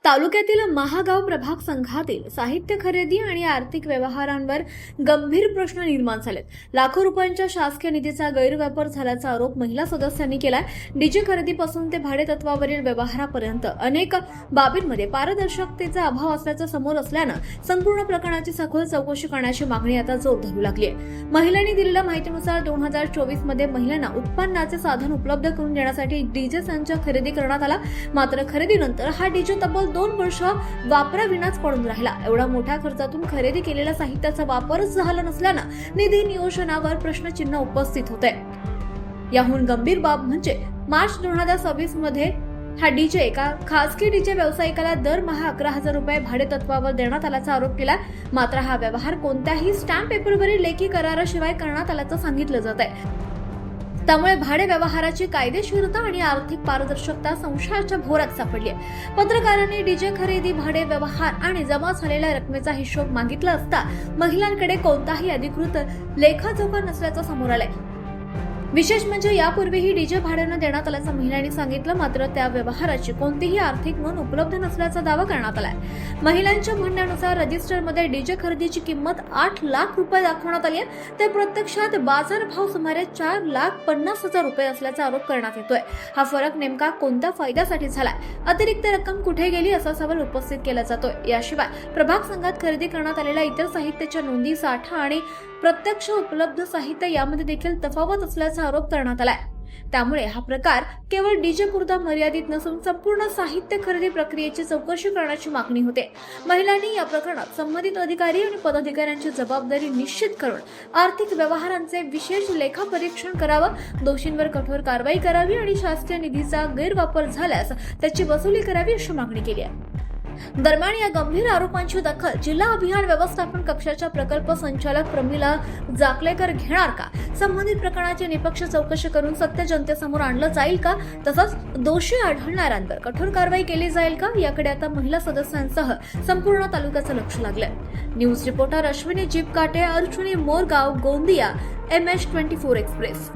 तालुक्यातील महागाव प्रभाग संघातील साहित्य खरेदी आणि आर्थिक व्यवहारांवर गंभीर प्रश्न निर्माण झालेत. लाखो रुपयांच्या शासकीय निधीचा गैरवापर झाल्याचा आरोप महिला सदस्यांनी केलाय. डीजे खरेदीपासून ते भाडे तत्वावरील व्यवहारापर्यंत अनेक बाबींमध्ये पारदर्शकतेचा अभाव असल्याचं समोर असल्यानं संपूर्ण प्रकरणाची सखोल चौकशी करण्याची मागणी आता जोर धरू लागली आहे. महिलांनी दिलेल्या माहितीनुसार 2024 मध्ये महिलांना उत्पन्नाचे साधन उपलब्ध करून देण्यासाठी डीजे संच खरेदी करण्यात आला. मात्र खरेदीनंतर हा डीजे तब्बल 2 वर्ष वापराविनाच पडून राहिला. एवढा मोठ्या खर्चातून खरेदी केलेल्या साहित्याचा वापरच झाला नसल्यानं निधी नियोजनावर प्रश्नचिन्ह उपस्थित होते. याहून गंभीर बाब म्हणजे मार्च 2026 मध्ये हा डीजे एका खासगी डीजे व्यावसायिकाला दरमहा 11,000 रुपये भाडे तत्वावर देण्यात आल्याचा आरोप केला. मात्र हा व्यवहार कोणत्याही स्टॅम्प पेपरवरील लेखी कराराशिवाय करण्यात आल्याचं सांगितलं जात आहे. त्यामुळे भाडे व्यवहाराची कायदेशीरता आणि आर्थिक पारदर्शकता संशयाच्या भोवऱ्यात सापडली आहे. पत्रकारांनी डीजे खरेदी, भाडे व्यवहार आणि जमा झालेल्या रकमेचा हिशोब मागितला असता महिलांकडे कोणताही अधिकृत लेखाजोखा नसल्याचं समोर आलंय. विशेष म्हणजे यापूर्वीही डीजे भाड्यानं देण्यात आल्याचं महिलांनी सांगितलं. मात्र त्या व्यवहाराची कोणतीही आर्थिक नोंद उपलब्ध नसल्याचा दावा करण्यात आलाय. महिलांच्या म्हणण्यानुसार रजिस्टरमध्ये डीजे खरेदीची किंमत 8 लाख रुपये दाखवण्यात आली आहे. ते प्रत्यक्षात बाजारभाव सुमारे 4,50,000 रुपये असल्याचा आरोप करण्यात येतोय. हा फरक नेमका कोणत्या फायद्यासाठी झालाय? अतिरिक्त रक्कम कुठे गेली असा सवाल उपस्थित केला जातोय. याशिवाय प्रभाग संघात खरेदी करण्यात आलेल्या इतर साहित्याच्या नोंदी, साठा आणि प्रत्यक्ष उपलब्ध साहित्य यामध्ये देखील तफावत असल्याचा आरोप करण्यात आलाय. त्यामुळे हा प्रकार केवळ डीजे पुरता मर्यादित नसून संपूर्ण साहित्य खरेदी प्रक्रियेची चौकशी करण्याची मागणी होते. महिलांनी या प्रकरणात संबंधित अधिकारी आणि पदाधिकाऱ्यांची जबाबदारी निश्चित करून आर्थिक व्यवहारांचे विशेष लेखापरीक्षण करावं, दोषींवर कठोर कारवाई करावी आणि शासकीय निधीचा गैरवापर झाल्यास त्याची वसुली करावी अशी मागणी केली आहे. दरम्यान या गंभीर आरोपांची दखल जिल्हा अभियान व्यवस्थापन कक्षाच्या प्रकल्प संचालक प्रमिला जाकलेकर घेणार का? संबंधित प्रकरणाची निपक्ष चौकशी करून सत्य जनतेसमोर आणलं जाईल का? तसंच दोषी आढळणाऱ्यांवर कठोर कारवाई केली जाईल का? याकडे आता महिला सदस्यांसह संपूर्ण तालुक्याचं लक्ष लागलंय. न्यूज रिपोर्टर अश्विनी जीप काटे, अर्जुनी मोरगाव, गोंदिया, MS24 एक्सप्रेस.